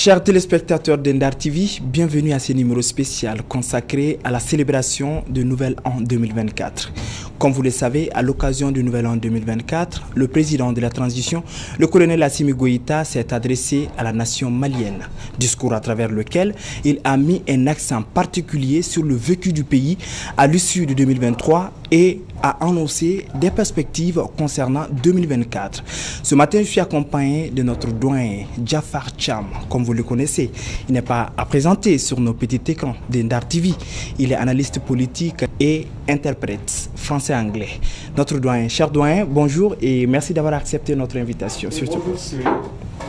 Chers téléspectateurs d'Endar TV, bienvenue à ce numéro spécial consacré à la célébration du Nouvel An 2024. Comme vous le savez, à l'occasion du Nouvel An 2024, le président de la transition, le colonel Assimi Goïta, s'est adressé à la nation malienne. Discours à travers lequel il a mis un accent particulier sur le vécu du pays à l'issue de 2023 et a annoncé des perspectives concernant 2024. Ce matin, je suis accompagné de notre doyen, Jafar Cham. Comme vous le connaissez, il n'est pas à présenter sur nos petits écrans d'Endar TV. Il est analyste politique et interprète français-anglais. Notre doyen, cher doyen, bonjour et merci d'avoir accepté notre invitation. Bonjour,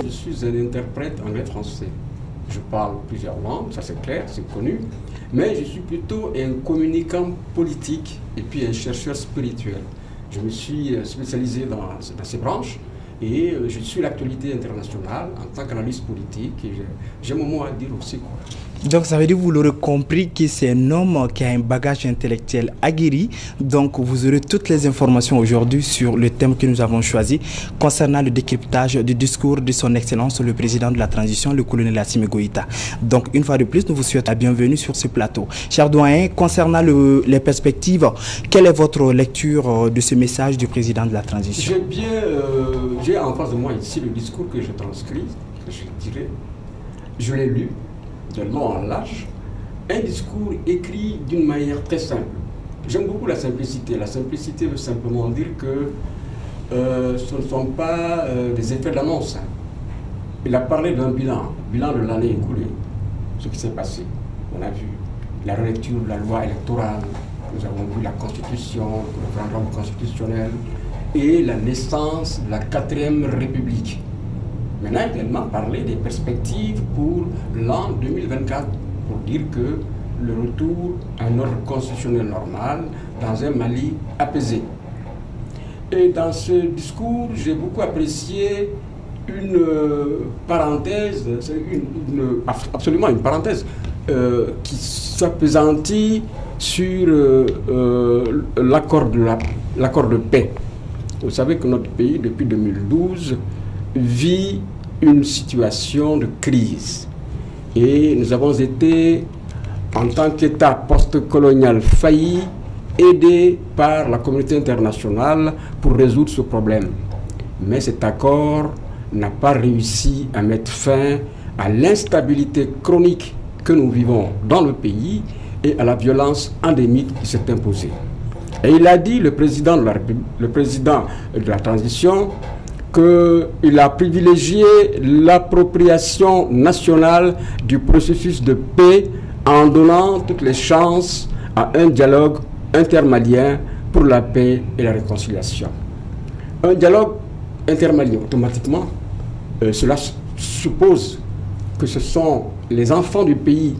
je suis un interprète anglais-français. Je parle plusieurs langues, ça c'est clair, c'est connu, mais je suis plutôt un communicant politique et puis un chercheur spirituel. Je me suis spécialisé dans ces branches et je suis l'actualité internationale en tant qu'analyste politique et j'ai mon mot à dire aussi. Donc ça veut dire, vous l'aurez compris, que c'est un homme qui a un bagage intellectuel aguerri. Donc vous aurez toutes les informations aujourd'hui sur le thème que nous avons choisi concernant le décryptage du discours de son Excellence le président de la transition, le colonel Assimi Goïta. Donc une fois de plus, nous vous souhaitons la bienvenue sur ce plateau. Cher doyen, concernant les perspectives, quelle est votre lecture de ce message du président de la transition? J'ai en face de moi ici le discours que je transcris, que je dirais. Je l'ai lu de long en large, un discours écrit d'une manière très simple. J'aime beaucoup la simplicité. La simplicité veut simplement dire que ce ne sont pas des effets d'annonce. Il a parlé d'un bilan de l'année écoulée, ce qui s'est passé. On a vu la relecture de la loi électorale, nous avons vu la Constitution, le référendum constitutionnel et la naissance de la 4e République. Maintenant, également parler des perspectives pour l'an 2024, pour dire que le retour à un ordre constitutionnel normal dans un Mali apaisé. Et dans ce discours, j'ai beaucoup apprécié une parenthèse, absolument une parenthèse, qui s'appesantit sur l'accord de paix. Vous savez que notre pays, depuis 2012, vit une situation de crise. Et nous avons été, en tant qu'État post-colonial failli, aidés par la communauté internationale pour résoudre ce problème. Mais cet accord n'a pas réussi à mettre fin à l'instabilité chronique que nous vivons dans le pays et à la violence endémique qui s'est imposée. Et il a dit, le président de la transition, qu'il a privilégié l'appropriation nationale du processus de paix en donnant toutes les chances à un dialogue intermalien pour la paix et la réconciliation. Un dialogue intermalien, automatiquement, cela suppose que ce sont les enfants du pays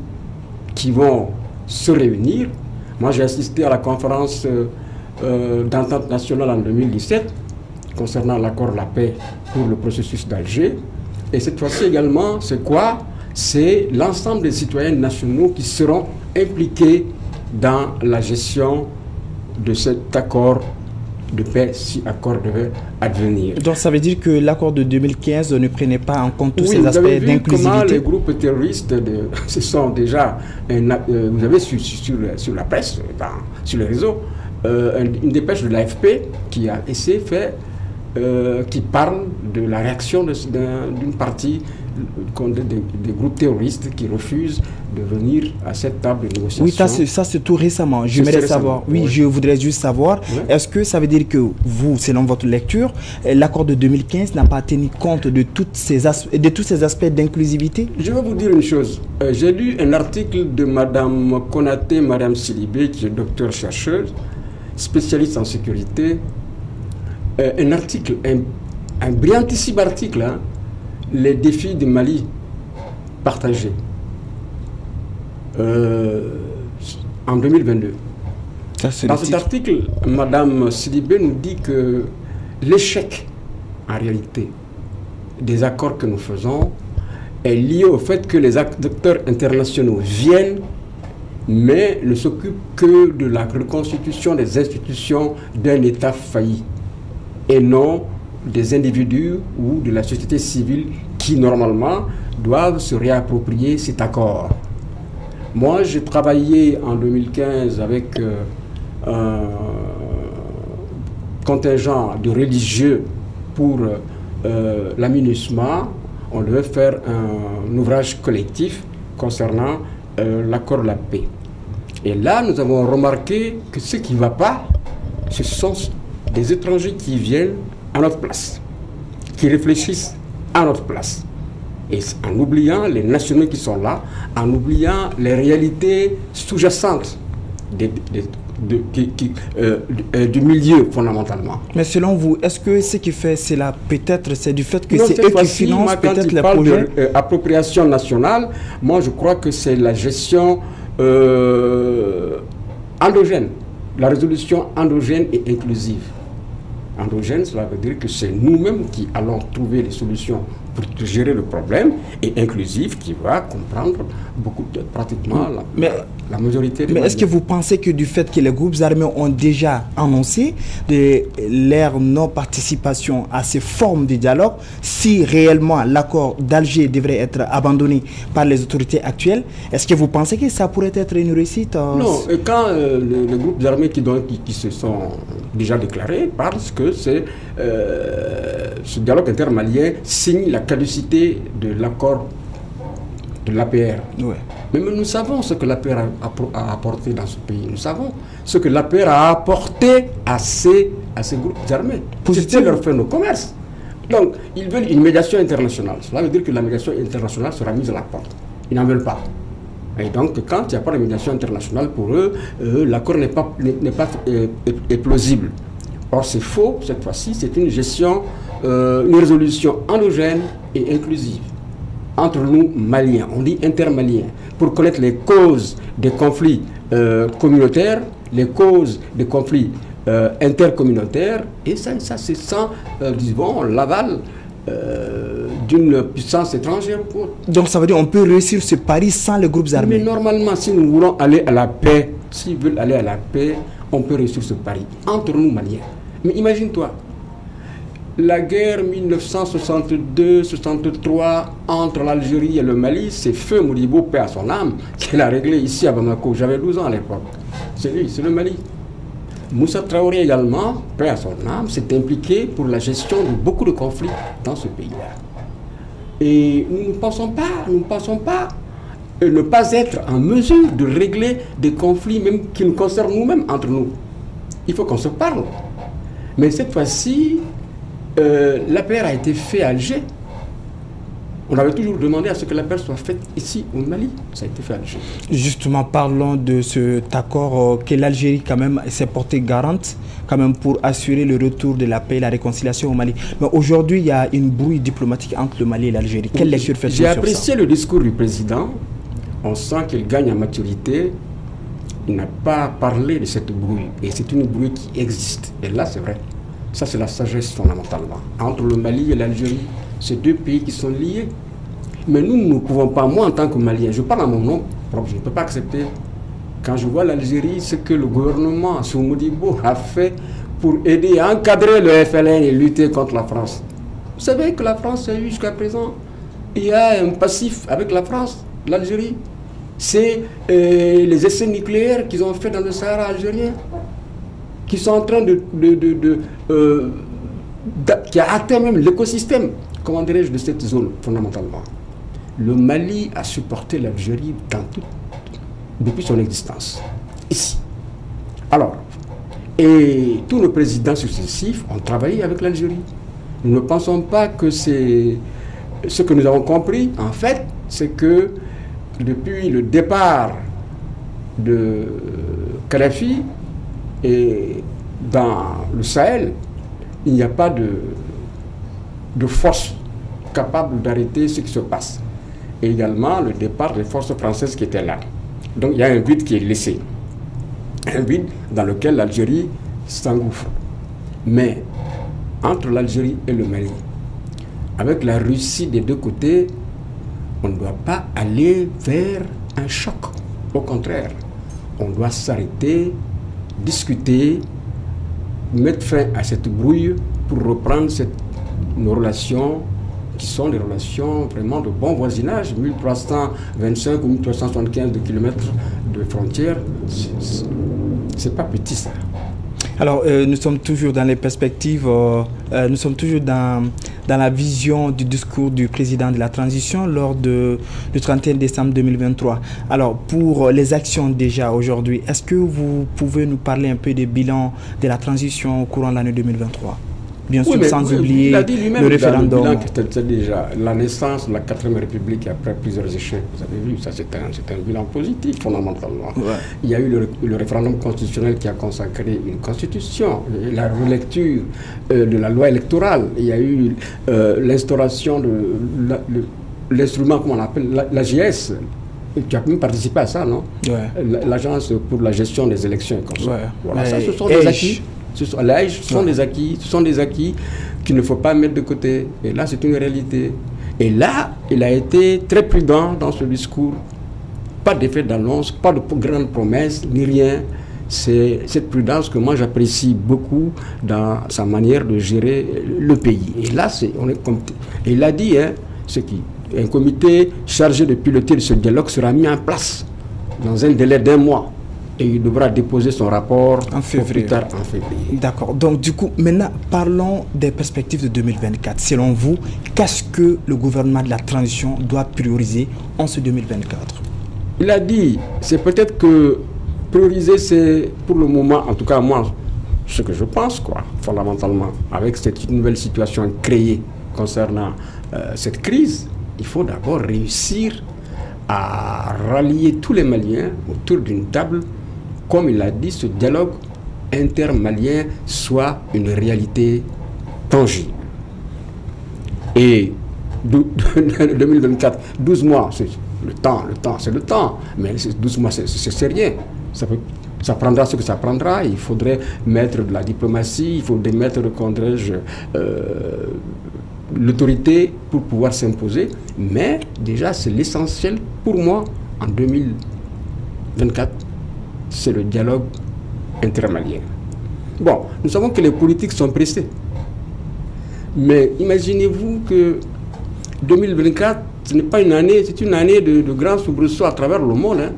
qui vont se réunir. Moi, j'ai assisté à la conférence d'entente nationale en 2017, concernant l'accord de la paix pour le processus d'Alger. Et cette fois-ci également, c'est quoi? C'est l'ensemble des citoyens nationaux qui seront impliqués dans la gestion de cet accord de paix, si accord devait advenir. Donc ça veut dire que l'accord de 2015 ne prenait pas en compte tous ces aspects d'inclusivité? Vous avez vu comment les groupes terroristes, ce sont déjà, vous avez sur la presse, sur les réseaux, une dépêche de l'AFP qui a essayé de faire qui parle de la réaction d'une partie des groupes terroristes qui refusent de venir à cette table de négociation. Oui, ça c'est tout récemment. J'aimerais savoir, oui, je voudrais juste savoir, est-ce que ça veut dire que vous, selon votre lecture, l'accord de 2015 n'a pas tenu compte de tous ces aspects d'inclusivité? Je vais vous dire une chose. J'ai lu un article de Mme Konaté, Mme Sidibé, qui est docteure chercheuse, spécialiste en sécurité. Un article, un brillantissime article, hein, les défis du Mali partagés en 2022. Dans cet article, Mme Sidibé nous dit que l'échec, en réalité, des accords que nous faisons est lié au fait que les acteurs internationaux viennent, mais ne s'occupent que de la reconstitution des institutions d'un État failli, et non des individus ou de la société civile qui normalement doivent se réapproprier cet accord. Moi, j'ai travaillé en 2015 avec un contingent de religieux pour la MINUSMA. On devait faire un ouvrage collectif concernant l'accord de la paix. Et là, nous avons remarqué que ce qui ne va pas, ce sont des étrangers qui viennent à notre place, qui réfléchissent à notre place. Et en oubliant les nationaux qui sont là, en oubliant les réalités sous-jacentes du milieu fondamentalement. Mais selon vous, est-ce que ce qui fait cela, peut-être, c'est du fait que c'est eux qui financent peut-être les projets? Appropriation nationale, moi je crois que c'est la gestion endogène, la résolution endogène et inclusive. Endogène, cela veut dire que c'est nous-mêmes qui allons trouver les solutions pour gérer le problème, et inclusive qui va comprendre pratiquement la majorité des. Mais est-ce que vous pensez que du fait que les groupes armés ont déjà annoncé leur non-participation à ces formes de dialogue, si réellement l'accord d'Alger devrait être abandonné par les autorités actuelles, est-ce que vous pensez que ça pourrait être une réussite? Non, et quand les groupes armés qui se sont déjà déclarés parce que c'est ce dialogue intermalien signe la caducité de l'accord de l'APR. Ouais. Mais nous savons ce que l'APR a apporté dans ce pays. Nous savons ce que l'APR a apporté à ces groupes armés. C'était leur fait nos commerces. Donc, ils veulent une médiation internationale. Cela veut dire que la médiation internationale sera mise à la porte. Ils n'en veulent pas. Et donc, quand il n'y a pas de médiation internationale pour eux, l'accord n'est pas plausible. Or, c'est faux, cette fois-ci, c'est une gestion, une résolution endogène et inclusive entre nous, Maliens. On dit intermaliens, pour connaître les causes des conflits communautaires, les causes des conflits intercommunautaires, et ça c'est sans, disons, l'aval d'une puissance étrangère. Donc, ça veut dire qu'on peut réussir ce pari sans les groupes armés? Mais normalement, si nous voulons aller à la paix, s'ils veulent aller à la paix, on peut réussir ce pari entre nous, Maliens. Mais imagine-toi, la guerre 1962-63 entre l'Algérie et le Mali, c'est Feu Modibo, paix à son âme, qui l'a réglé ici à Bamako. J'avais 12 ans à l'époque. C'est lui, c'est le Mali. Moussa Traoré également, paix à son âme, s'est impliqué pour la gestion de beaucoup de conflits dans ce pays-là. Et nous ne pensons pas ne pas être en mesure de régler des conflits même qui nous concernent nous-mêmes entre nous. Il faut qu'on se parle. Mais cette fois-ci, l'APR a été fait à Alger. On avait toujours demandé à ce que l'APR soit faite ici au Mali. Ça a été fait à Alger. Justement, parlons de cet accord que l'Algérie quand même s'est portée garante quand même pour assurer le retour de la paix et la réconciliation au Mali. Mais aujourd'hui, il y a une brouille diplomatique entre le Mali et l'Algérie. Quelle lecture faites-vous sur ça? J'ai apprécié le discours du président. On sent qu'il gagne en maturité. Il n'a pas parlé de cette brouille. Et c'est une brouille qui existe. Et là, c'est vrai. Ça, c'est la sagesse fondamentalement. Entre le Mali et l'Algérie, c'est deux pays qui sont liés. Mais nous ne pouvons pas, moi en tant que Malien, je parle à mon nom propre, je ne peux pas accepter. Quand je vois l'Algérie, ce que le gouvernement sous Modibo a fait pour aider à encadrer le FLN et lutter contre la France. Vous savez que la France a eu jusqu'à présent, il y a un passif avec la France, l'Algérie. C'est les essais nucléaires qu'ils ont fait dans le Sahara algérien, qui sont en train qui a atteint même l'écosystème, comment dirais-je, de cette zone fondamentalement. Le Mali a supporté l'Algérie depuis son existence, ici. Alors, et tous nos présidents successifs ont travaillé avec l'Algérie. Nous ne pensons pas que c'est ce que nous avons compris, en fait, c'est que depuis le départ de Kadhafi et dans le Sahel, il n'y a pas de force capable d'arrêter ce qui se passe. Et également le départ des forces françaises qui étaient là. Donc il y a un vide qui est laissé. Un vide dans lequel l'Algérie s'engouffre. Mais entre l'Algérie et le Mali, avec la Russie des deux côtés, on ne doit pas aller vers un choc. Au contraire, on doit s'arrêter, discuter, mettre fin à cette brouille pour reprendre nos relations qui sont des relations vraiment de bon voisinage, 1325 ou 1375 de kilomètres de frontières, c'est pas petit ça. Alors, nous sommes toujours dans les perspectives, nous sommes toujours dans la vision du discours du président de la transition lors du 31 décembre 2023. Alors, pour les actions déjà aujourd'hui, est-ce que vous pouvez nous parler un peu des bilans de la transition au courant de l'année 2023 ? Bien sûr, sans oublier le référendum. C'est déjà la naissance de la 4e République après plusieurs échecs. Vous avez vu, ça c'est un bilan positif fondamentalement. Ouais. Il y a eu le référendum constitutionnel qui a consacré une constitution, la relecture de la loi électorale. Il y a eu l'instauration de l'instrument, comment on appelle, l'AGS. Tu as même participé à ça, non? Ouais. L'agence pour la gestion des élections. Comme ça. Ouais. Voilà, ça, ce sont des acquis. Ce sont des acquis qu'il ne faut pas mettre de côté. Et là, c'est une réalité. Et là, il a été très prudent dans ce discours. Pas d'effet d'annonce, pas de grandes promesses, ni rien. C'est cette prudence que moi j'apprécie beaucoup dans sa manière de gérer le pays. Et là, et il a dit, hein, un comité chargé de piloter ce dialogue sera mis en place dans un délai d'1 mois. Et il devra déposer son rapport en février. Plus tard en février. D'accord. Donc, du coup, maintenant, parlons des perspectives de 2024. Selon vous, qu'est-ce que le gouvernement de la transition doit prioriser en ce 2024? Il a dit, c'est peut-être que prioriser, c'est pour le moment, en tout cas moi, ce que je pense, quoi, fondamentalement, avec cette nouvelle situation créée concernant cette crise, il faut d'abord réussir à rallier tous les Maliens autour d'une table. Comme il a dit, ce dialogue intermalien soit une réalité tangible. Et 2024, 12 mois, c'est le temps, c'est le temps. Mais 12 mois, c'est rien. Ça prendra ce que ça prendra. Il faudrait mettre de la diplomatie, il faudrait mettre, l'autorité pour pouvoir s'imposer. Mais déjà, c'est l'essentiel pour moi en 2024. C'est le dialogue intermalien. Bon, nous savons que les politiques sont pressés. Mais imaginez-vous que 2024, ce n'est pas une année, c'est une année de grands soubresauts à travers le monde. Hein.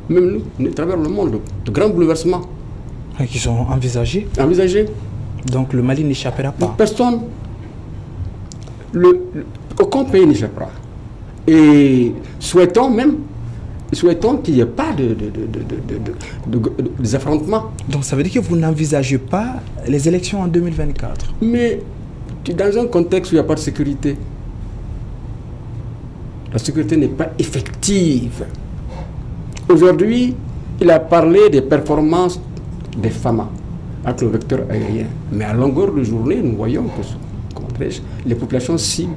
Même nous, à travers le monde, de grands bouleversements. Et qui sont envisagés. Envisagés. Donc le Mali n'échappera pas. Personne, aucun pays n'échappera. Et souhaitons qu'il n'y ait pas des affrontements. Donc ça veut dire que vous n'envisagez pas les élections en 2024? Mais dans un contexte où il n'y a pas de sécurité, la sécurité n'est pas effective. Aujourd'hui, il a parlé des performances des FAMA avec le vecteur aérien. Mais à longueur de journée, nous voyons que les populations cibles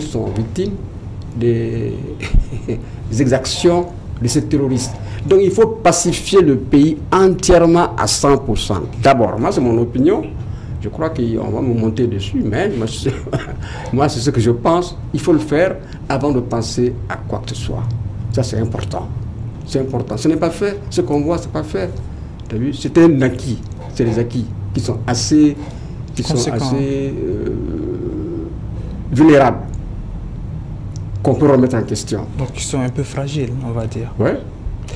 sont victimes des exactions de ces terroristes. Donc il faut pacifier le pays entièrement à 100%. D'abord, moi c'est mon opinion, je crois qu'on va me monter dessus, mais moi c'est ce que je pense. Il faut le faire avant de penser à quoi que ce soit. Ça c'est important. C'est important. Ce n'est pas fait. Ce qu'on voit, c'est pas fait. Tu as vu? C'est un acquis. C'est des acquis qui sont assez vulnérables, qu'on peut remettre en question. Donc ils sont un peu fragiles, on va dire. Oui,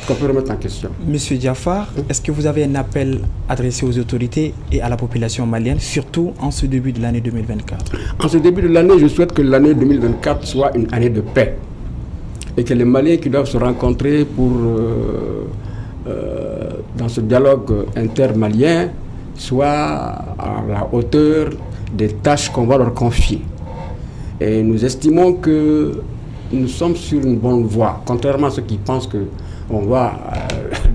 qu'on peut remettre en question. Monsieur Diafar, est-ce que vous avez un appel adressé aux autorités et à la population malienne, surtout en ce début de l'année 2024? En ce début de l'année, je souhaite que l'année 2024 soit une année de paix. Et que les Maliens qui doivent se rencontrer dans ce dialogue intermalien soient à la hauteur des tâches qu'on va leur confier. Et nous estimons que nous sommes sur une bonne voie. Contrairement à ceux qui pensent qu'on va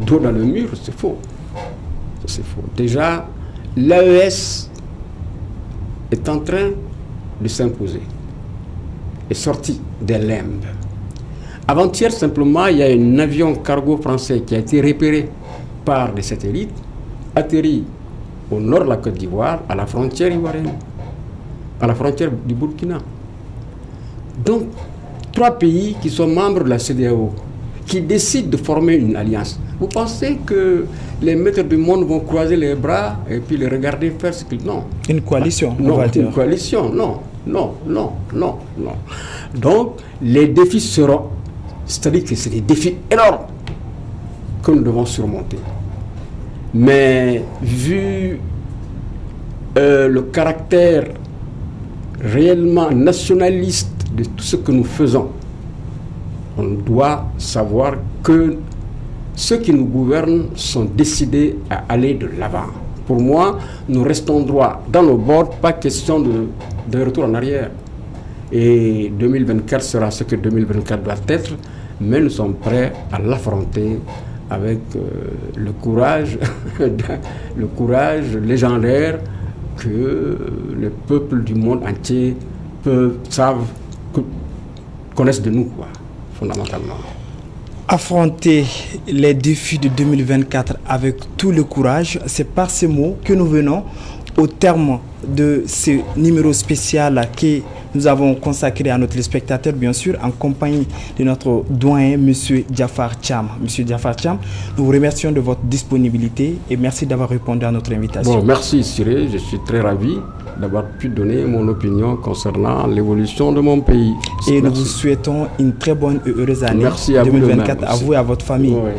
dos dans le mur, c'est faux. C'est faux. Déjà, l'AES est en train de s'imposer, est sorti des limbes. Avant-hier, simplement, il y a un avion cargo français qui a été repéré par des satellites, atterri au nord de la Côte d'Ivoire, à la frontière ivoirienne, à la frontière du Burkina. Donc, 3 pays qui sont membres de la CEDEAO, qui décide de former une alliance, vous pensez que les maîtres du monde vont croiser les bras et puis les regarder faire ce qu'ils... Non. Une coalition, non, on va dire. Une coalition, non. Donc, les défis seront... C'est-à-dire que c'est des défis énormes que nous devons surmonter. Mais vu le caractère réellement nationaliste de tout ce que nous faisons, on doit savoir que ceux qui nous gouvernent sont décidés à aller de l'avant. Pour moi, nous restons droits dans nos bords, pas question de retour en arrière. Et 2024 sera ce que 2024 doit être, mais nous sommes prêts à l'affronter avec le courage légendaire que les peuples du monde entier connaissent de nous, quoi, fondamentalement. Affronter les défis de 2024 avec tout le courage, c'est par ces mots que nous venons au terme de ce numéro spécial que nous avons consacré à nos téléspectateurs, bien sûr, en compagnie de notre doyen, M. Diafar Thiam. M. Diafar Thiam, nous vous remercions de votre disponibilité et merci d'avoir répondu à notre invitation. Bon, merci Siré, je suis très ravi d'avoir pu donner mon opinion concernant l'évolution de mon pays. Et nous vous souhaitons une très bonne et heureuse année 2024 à vous et à votre famille. Oui.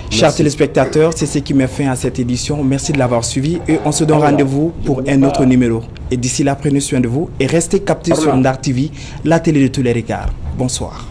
Chers téléspectateurs, c'est ce qui met fin à cette édition. Merci de l'avoir suivi et on se donne rendez-vous pour un autre numéro. Et d'ici là, prenez soin de vous et restez captés sur Ndar TV, la télé de tous les regards. Bonsoir.